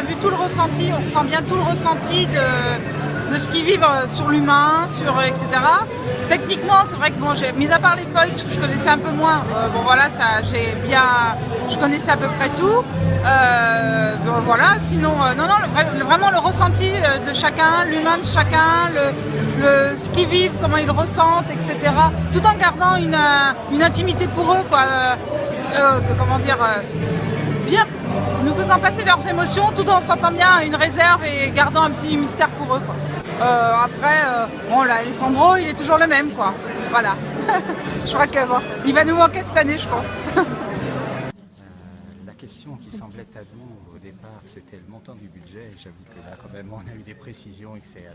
vu tout le ressenti, on ressent bien tout le ressenti de ce qu'ils vivent sur l'humain, etc. Techniquement, c'est vrai que bon, mis à part les feuilles que je connaissais un peu moins, bon voilà, je connaissais à peu près tout. Bon, voilà, sinon, vraiment le ressenti de chacun, l'humain de chacun, ce qu'ils vivent, comment ils le ressentent, etc. Tout en gardant une intimité pour eux, quoi. Bien, nous faisant passer leurs émotions, tout en sentant bien une réserve et gardant un petit mystère pour eux, quoi. Après, bon, là, Alessandro, il est toujours le même, quoi. Voilà. Je crois que bon, il va nous manquer cette année, je pense. La question qui semblait taboue au départ, c'était le montant du budget. Et j'avoue que là, quand même, on a eu des précisions et que c'est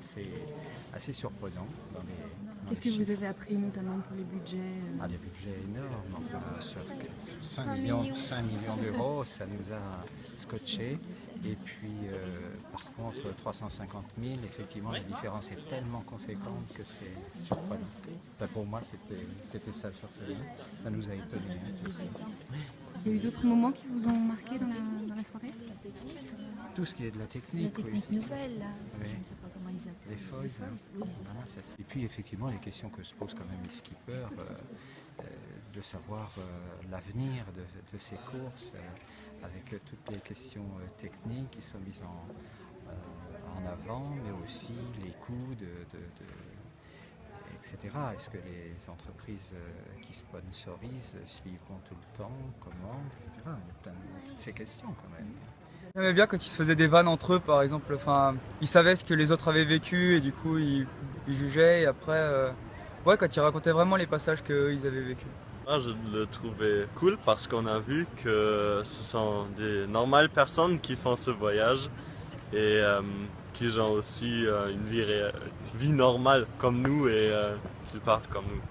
assez surprenant. Qu'est-ce que vous avez appris notamment pour les budgets Des budgets énormes, enfin, sur 5 millions d'euros, ça nous a scotché. Et puis, par contre, 350 000, effectivement, la différence est tellement conséquente que c'est surprenant. Enfin, pour moi, c'était ça surtout. Ça nous a étonnés aussi. Il y a eu d'autres moments qui vous ont marqué dans la soirée? Tout ce qui est de la technique. La technique nouvelle, là. Oui. Je ne sais pas comment ils appellent. Les feuilles. Oui, c'est ça. Et puis effectivement les questions que se posent quand même les skippers, de savoir l'avenir de ces courses, avec toutes les questions techniques qui sont mises en avant, mais aussi les coûts etc. Est-ce que les entreprises qui sponsorisent suivront tout le temps, comment, etc. Il y a plein de toutes ces questions quand même. J'aimais bien quand ils se faisaient des vannes entre eux, par exemple. Enfin, ils savaient ce que les autres avaient vécu et du coup ils jugeaient. Et après, ouais, quand ils racontaient vraiment les passages qu'ils avaient vécu. Je le trouvais cool parce qu'on a vu que ce sont des normales personnes qui font ce voyage et qui ont aussi une vie normale comme nous et qui parlent comme nous.